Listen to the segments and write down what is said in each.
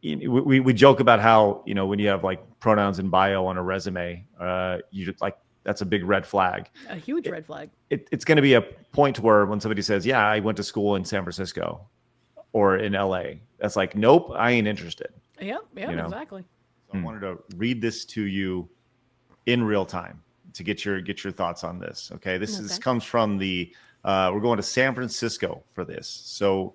we joke about how, when you have like pronouns in bio on a resume, you just like, that's a big red flag. A huge red flag. It's going to be a point where when somebody says, yeah, I went to school in San Francisco or in LA, that's like, nope, I ain't interested. Yeah, exactly. So I wanted to read this to you in real time to get your thoughts on this. Okay. This comes from we're going to San Francisco for this. So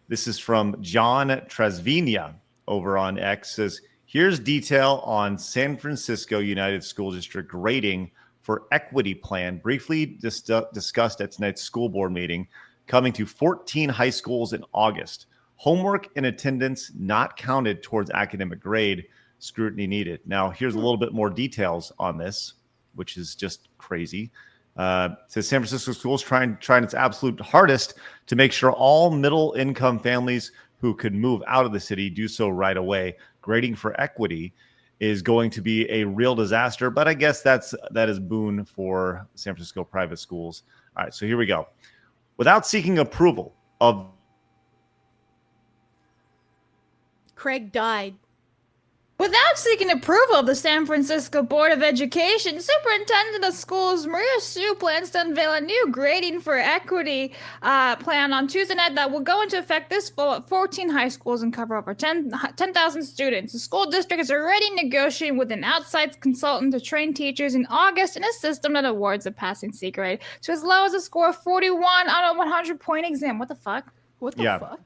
this is from John Trasvina over on X. Says, here's detail on San Francisco United School District grading for equity plan, briefly discussed at tonight's school board meeting, coming to 14 high schools in August. Homework and attendance not counted towards academic grade. Scrutiny needed. Now, here's a little bit more details on this, which is just crazy. Says San Francisco schools trying its absolute hardest to make sure all middle-income families who could move out of the city do so right away. Grading for equity is going to be a real disaster, but I guess that is boon for San Francisco private schools. All right, so here we go. Without seeking approval of... Craig died. Without seeking approval of the San Francisco Board of Education, Superintendent of Schools Maria Sue plans to unveil a new grading for equity plan on Tuesday night that will go into effect this fall at 14 high schools and cover over 10,000 students. The school district is already negotiating with an outside consultant to train teachers in August in a system that awards a passing C grade to as low as a score of 41 on a 100-point exam. What the fuck? What the fuck?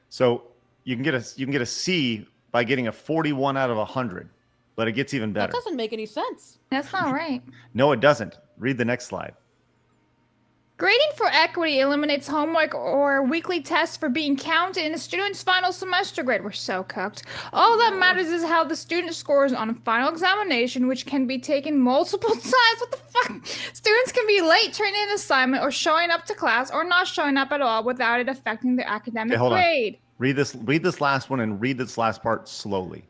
So you can get a C by getting a 41 out of 100, but it gets even better. That doesn't make any sense. That's not right. No, it doesn't. Read the next slide. Grading for equity eliminates homework or weekly tests for being counted in a student's final semester grade. We're so cooked. All that matters is how the student scores on a final examination, which can be taken multiple times. What the fuck? Students can be late turning in an assignment or showing up to class or not showing up at all without it affecting their academic grade. Read this last one and read this last part slowly.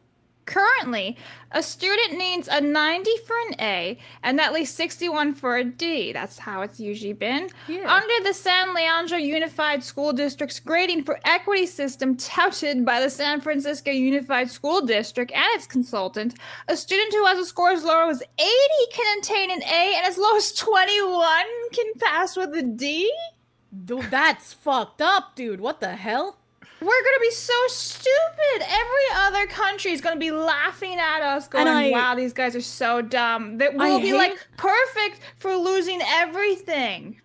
Currently, a student needs a 90 for an A and at least 61 for a D. That's how it's usually been. Yeah. Under the San Leandro Unified School District's grading for equity system touted by the San Francisco Unified School District and its consultant, a student who has a score as low as 80 can attain an A and as low as 21 can pass with a D? Dude, that's fucked up, dude. What the hell? We're going to be so stupid. Every other country is going to be laughing at us going, wow, these guys are so dumb. That we'll be like perfect for losing everything.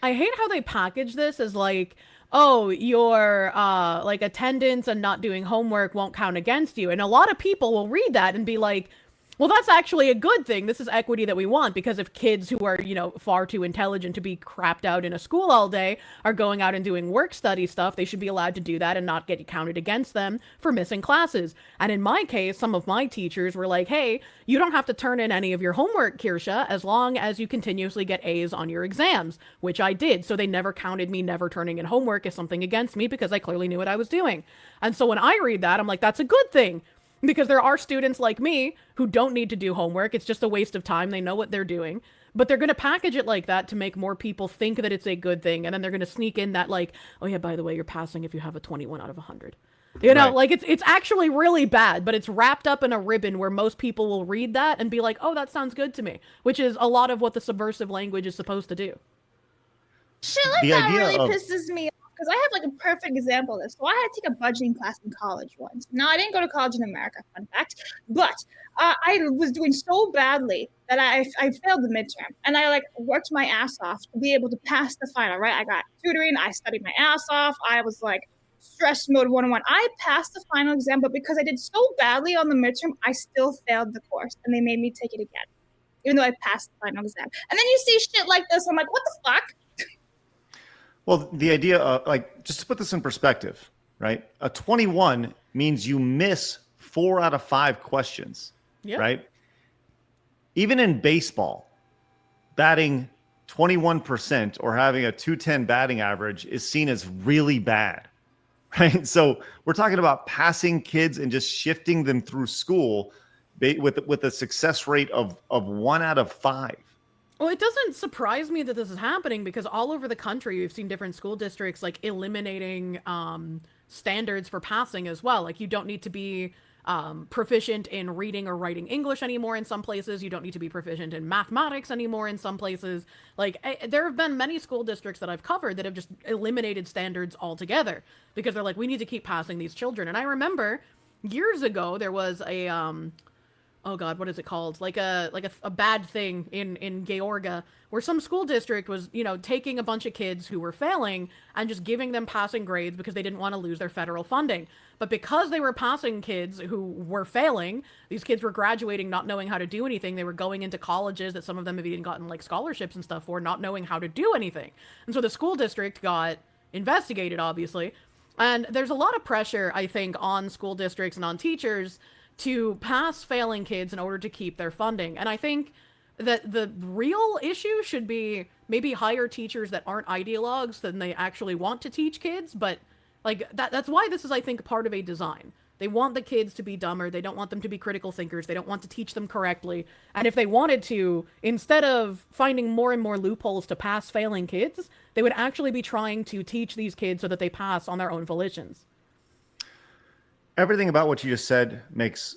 I hate how they package this as like, oh, your like attendance and not doing homework won't count against you. And a lot of people will read that and be like, well, that's actually a good thing. This is equity that we want, because if kids who are, far too intelligent to be crapped out in a school all day are going out and doing work study stuff, they should be allowed to do that and not get counted against them for missing classes. And in my case, some of my teachers were like, hey, you don't have to turn in any of your homework, Kirsche, as long as you continuously get A's on your exams, which I did. So they never counted me never turning in homework as something against me because I clearly knew what I was doing. And so when I read that, I'm like, that's a good thing. Because there are students like me who don't need to do homework. It's just a waste of time. They know what they're doing. But they're going to package it like that to make more people think that it's a good thing. And then they're going to sneak in that like, oh yeah, by the way, you're passing if you have a 21 out of 100. Like it's actually really bad, but it's wrapped up in a ribbon where most people will read that and be like, oh, that sounds good to me. Which is a lot of what the subversive language is supposed to do. Shit like that really pisses me off. Because I have like a perfect example of this. So I had to take a budgeting class in college once. Now, I didn't go to college in America, fun fact, but I was doing so badly that I failed the midterm. And I worked my ass off to be able to pass the final, right? I got tutoring, I studied my ass off. I was like stress mode 101. I passed the final exam, but because I did so badly on the midterm, I still failed the course and they made me take it again, even though I passed the final exam. And then you see shit like this, I'm like, what the fuck? Well, the idea of just to put this in perspective, right? A 21 means you miss 4 out of 5 questions, right? Even in baseball, batting 21% or having a 210 batting average is seen as really bad, right? So we're talking about passing kids and just shifting them through school with a success rate of 1 out of 5. Well, it doesn't surprise me that this is happening because all over the country, we've seen different school districts like eliminating standards for passing as well. Like, you don't need to be proficient in reading or writing English anymore in some places. You don't need to be proficient in mathematics anymore in some places. Like, there have been many school districts that I've covered that have just eliminated standards altogether because they're like, we need to keep passing these children. And I remember years ago there was a oh god, what is it called? Like a bad thing in Georgia where some school district was, you know, taking a bunch of kids who were failing and just giving them passing grades because they didn't want to lose their federal funding. But because they were passing kids who were failing, these kids were graduating not knowing how to do anything. They were going into colleges that some of them have even gotten like scholarships and stuff for, not knowing how to do anything. And so the school district got investigated, obviously. And there's a lot of pressure, I think, on school districts and on teachers to pass failing kids in order to keep their funding. And I think that the real issue should be maybe hire teachers that aren't ideologues than they actually want to teach kids. But like that's why this is, I think, part of a design. They want the kids to be dumber. They don't want them to be critical thinkers. They don't want to teach them correctly. And if they wanted to, instead of finding more and more loopholes to pass failing kids, they would actually be trying to teach these kids so that they pass on their own volitions. Everything about what you just said makes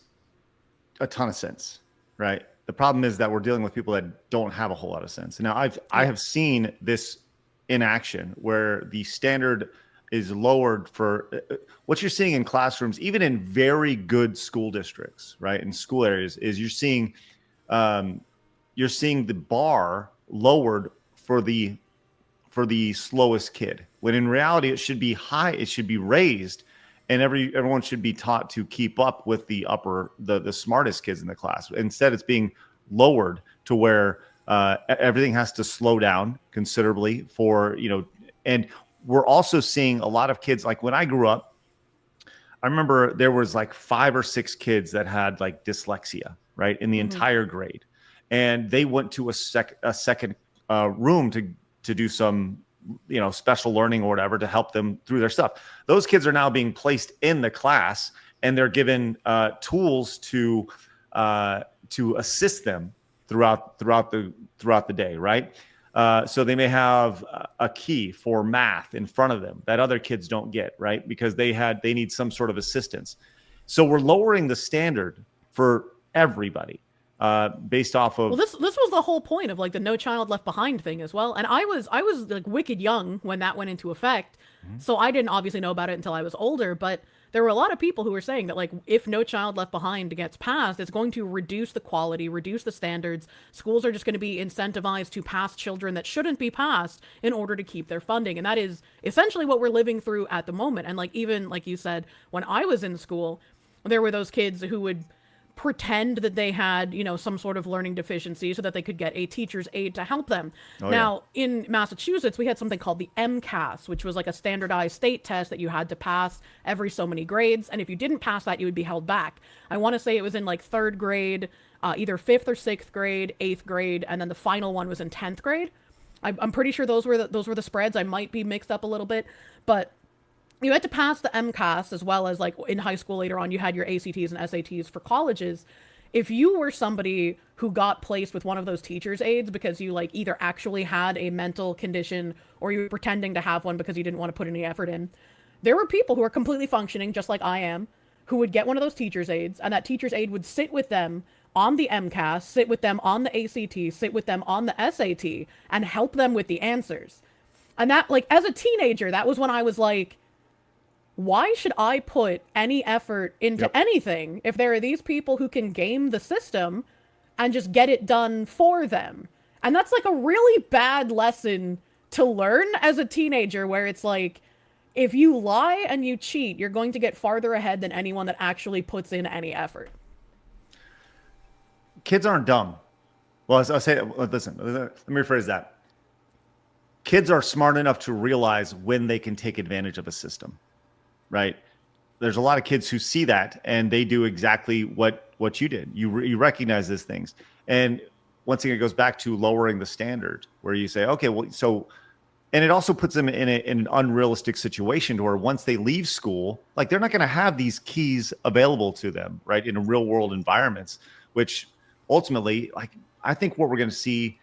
a ton of sense, right? The problem is that we're dealing with people that don't have a whole lot of sense. Now, I have seen this in action where the standard is lowered for what you're seeing in classrooms, even in very good school districts, right? In school areas, is you're seeing the bar lowered for the slowest kid, when in reality it should be high, it should be raised, and everyone should be taught to keep up with the smartest kids in the class. Instead, it's being lowered to where everything has to slow down considerably for, you know, and we're also seeing a lot of kids, like when I grew up, I remember there was like 5 or 6 kids that had like dyslexia, right, in the entire grade. And they went to a second room to do some, you know, special learning or whatever to help them through their stuff. Those kids are now being placed in the class and they're given tools to assist them throughout the day, right? So they may have a key for math in front of them that other kids don't get, right? Because they need some sort of assistance. So we're lowering the standard for everybody based off of. Well, this was the whole point of like the No Child Left Behind thing as well. And I was like wicked young when that went into effect, so I didn't obviously know about it until I was older. But there were a lot of people who were saying that like if No Child Left Behind gets passed, it's going to reduce the quality, reduce the standards. Schools are just going to be incentivized to pass children that shouldn't be passed in order to keep their funding. And that is essentially what we're living through at the moment. And like even like you said, when I was in school, there were those kids who would pretend that they had, you know, some sort of learning deficiency so that they could get a teacher's aide to help them. Now, in Massachusetts, we had something called the MCAS, which was like a standardized state test that you had to pass every so many grades. And if you didn't pass that, you would be held back. I want to say it was in like 3rd grade, either 5th or 6th grade, 8th grade, and then the final one was in 10th grade. I'm pretty sure those were the spreads. I might be mixed up a little bit, but you had to pass the MCAS as well as like in high school later on, you had your ACTs and SATs for colleges. If you were somebody who got placed with one of those teacher's aides because you like either actually had a mental condition or you were pretending to have one because you didn't want to put any effort in, there were people who are completely functioning just like I am who would get one of those teacher's aides, and that teacher's aide would sit with them on the MCAS, sit with them on the ACT, sit with them on the SAT, and help them with the answers. And that, like, as a teenager, that was when I was like, why should I put any effort into anything if there are these people who can game the system and just get it done for them? And that's like a really bad lesson to learn as a teenager, where it's like, if you lie and you cheat, you're going to get farther ahead than anyone that actually puts in any effort. Kids aren't dumb. Well, I'll say, listen, let me rephrase that. Kids are smart enough to realize when they can take advantage of a system. Right? There's a lot of kids who see that and they do exactly what you did. You recognize these things. And once again, it goes back to lowering the standard, where you say, okay, well, so, and it also puts them in an unrealistic situation to where once they leave school, like they're not going to have these keys available to them, right, in real world environments, which ultimately, like, I think what we're going to see,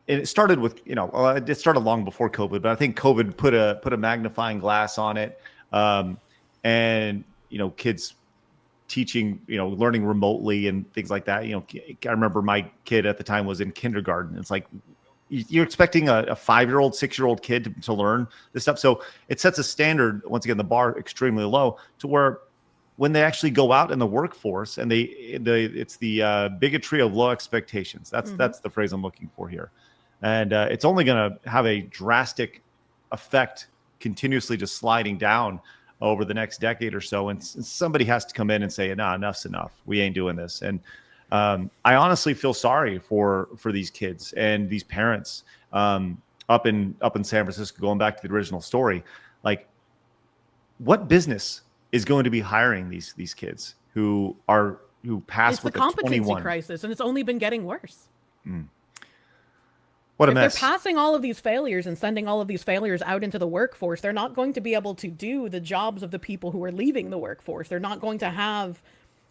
and it started with, it started long before COVID, but I think COVID put a magnifying glass on it. and kids teaching, learning remotely and things like that. I remember my kid at the time was in kindergarten. It's like you're expecting a 5-year-old, 6-year-old kid to learn this stuff. So it sets a standard, once again, the bar extremely low, to where when they actually go out in the workforce and it's the bigotry of low expectations. That's the phrase I'm looking for here. And it's only going to have a drastic effect, continuously just sliding down over the next decade or so. And somebody has to come in and say, nah, enough's enough. We ain't doing this. And I honestly feel sorry for these kids and these parents up in San Francisco, going back to the original story. Like, what business is going to be hiring these kids who pass with the competency 21 crisis, and it's only been getting worse. What a if mess. They're passing all of these failures and sending all of these failures out into the workforce, they're not going to be able to do the jobs of the people who are leaving the workforce. They're not going to have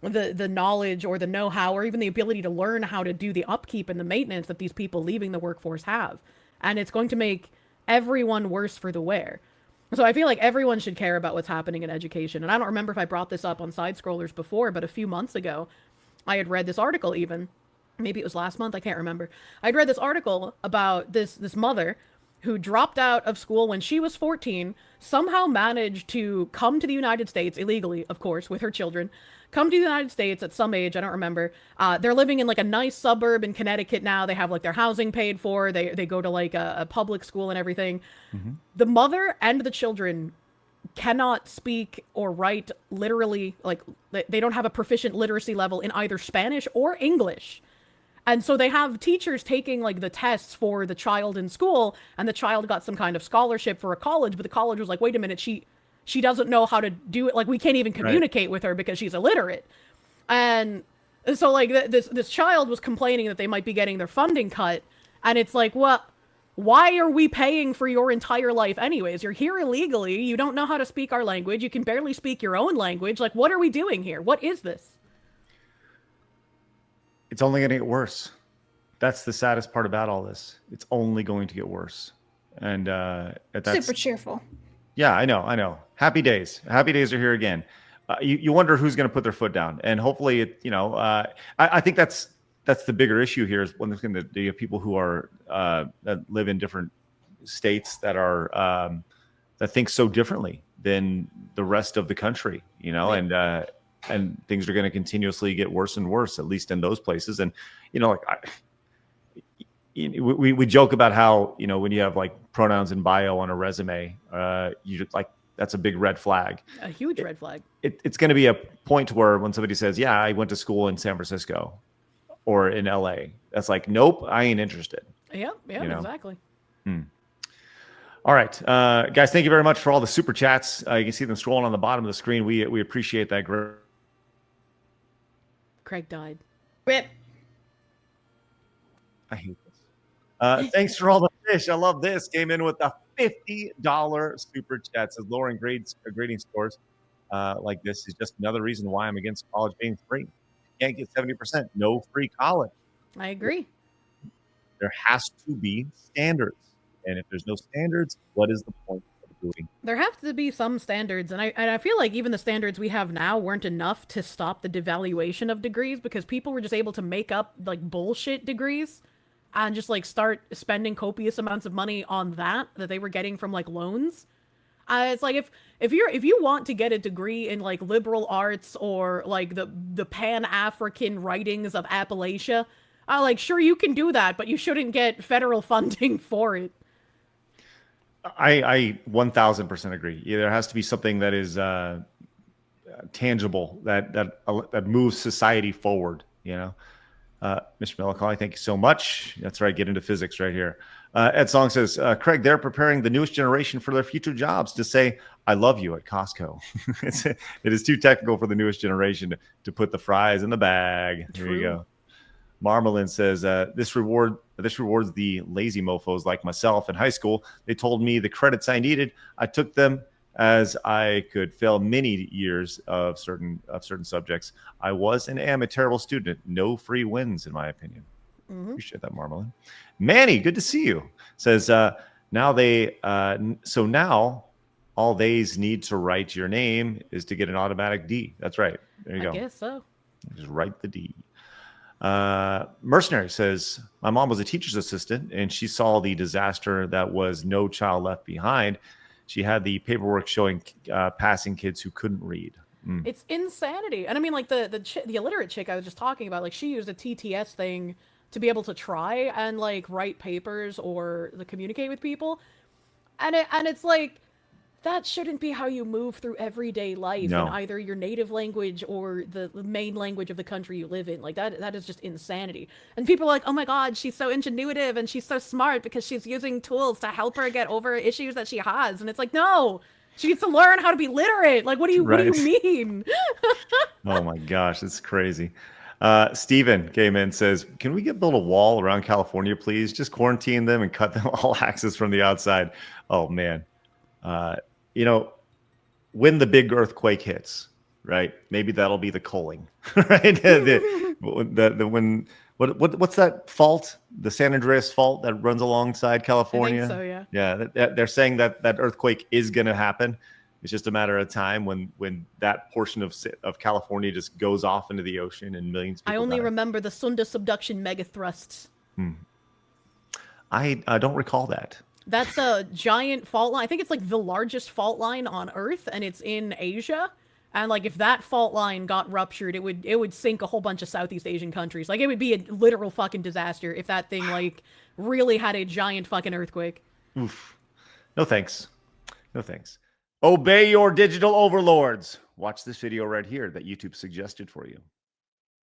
the knowledge or the know-how or even the ability to learn how to do the upkeep and the maintenance that these people leaving the workforce have. And it's going to make everyone worse for the wear. So I feel like everyone should care about what's happening in education. And I don't remember if I brought this up on Side Scrollers before, but a few months ago, I had read this article even. Maybe it was last month, I can't remember. I'd read this article about this mother who dropped out of school when she was 14, somehow managed to come to the United States, illegally, of course, with her children, come to the United States at some age, I don't remember. They're living in like a nice suburb in Connecticut now. They have like their housing paid for. They go to like a public school and everything. The mother and the children cannot speak or write literally, like they don't have a proficient literacy level in either Spanish or English. And so they have teachers taking like the tests for the child in school, and the child got some kind of scholarship for a college, but the college was like, wait a minute, she doesn't know how to do it. Like, we can't even communicate with her because she's illiterate. And so like this child was complaining that they might be getting their funding cut. And it's like, well, why are we paying for your entire life anyways? You're here illegally. You don't know how to speak our language. You can barely speak your own language. Like, what are we doing here? What is this? It's only going to get worse. That's the saddest part about all this. It's only going to get worse. And that's super cheerful. Yeah, I know. Happy days are here again. You wonder who's going to put their foot down, and hopefully, I think that's the bigger issue here is when there's going to be people who are that live in different states that are that think so differently than the rest of the country, right. And things are going to continuously get worse and worse, at least in those places. And we joke about how when you have like pronouns in bio on a resume, you just like that's a big red flag, a huge red flag. It's going to be a point where when somebody says, "Yeah, I went to school in San Francisco or in LA," that's like, "Nope, I ain't interested." Yeah, exactly. All right, guys, thank you very much for all the super chats. You can see them scrolling on the bottom of the screen. We appreciate that. Craig died. Rip. I hate this. Thanks for all the fish. I love this. Came in with a $50 super chat. Says lowering grading scores like this is just another reason why I'm against college being free. Can't get 70%. No free college. I agree. There has to be standards. And if there's no standards, what is the point of doing? There have to be some standards. And I feel like even the standards we have now weren't enough to stop the devaluation of degrees, because people were just able to make up like bullshit degrees and just like start spending copious amounts of money on that they were getting from like loans. It's like if you want to get a degree in like liberal arts or like the Pan-African writings of Appalachia, like sure you can do that, but you shouldn't get federal funding for it. I 1000% agree. There has to be something that is tangible that moves society forward. Mr. Melancholy, thank you so much. That's right. Get into physics right here. Ed Song says, Craig, they're preparing the newest generation for their future jobs to say, "I love you" at Costco. It is too technical for the newest generation to put the fries in the bag. True. Here you go. Marmalin says, this rewards the lazy mofos like myself in high school. They told me the credits I needed. I took them as I could fail many years of certain subjects. I was and am a terrible student. No free wins, in my opinion. Appreciate that, Marmalin. Manny, good to see you. Says, now all they's need to write your name is to get an automatic D. That's right. There you go. I guess so. Just write the D. Mercenary says, my mom was a teacher's assistant and she saw the disaster that was No Child Left Behind. She had the paperwork showing passing kids who couldn't read. It's insanity. And I mean, like the illiterate chick I was just talking about, like she used a TTS thing to be able to try and like write papers or communicate with people. And it's like, that shouldn't be how you move through everyday life in either your native language or the main language of the country you live in. Like that is just insanity. And people are like, oh my God, she's so ingenuitive and she's so smart because she's using tools to help her get over issues that she has. And it's like, no, she needs to learn how to be literate. Like, what do you mean? Oh my gosh, it's crazy. Steven came in and says, can we build a wall around California, please? Just quarantine them and cut them all access from the outside. Oh man. You know, when the big earthquake hits, right? Maybe that'll be the culling, right? What's that fault? The San Andreas fault that runs alongside California. I think so, yeah. Yeah, they're saying that earthquake is going to happen. It's just a matter of time when that portion of California just goes off into the ocean and millions of people I only die. remember the Sunda subduction mega thrusts. I don't recall that. That's a giant fault line. I think it's like the largest fault line on Earth, and it's in Asia. And like, if that fault line got ruptured, it would sink a whole bunch of Southeast Asian countries. Like, it would be a literal fucking disaster if that thing like really had a giant fucking earthquake. Oof. No thanks. No thanks. Obey your digital overlords. Watch this video right here that YouTube suggested for you.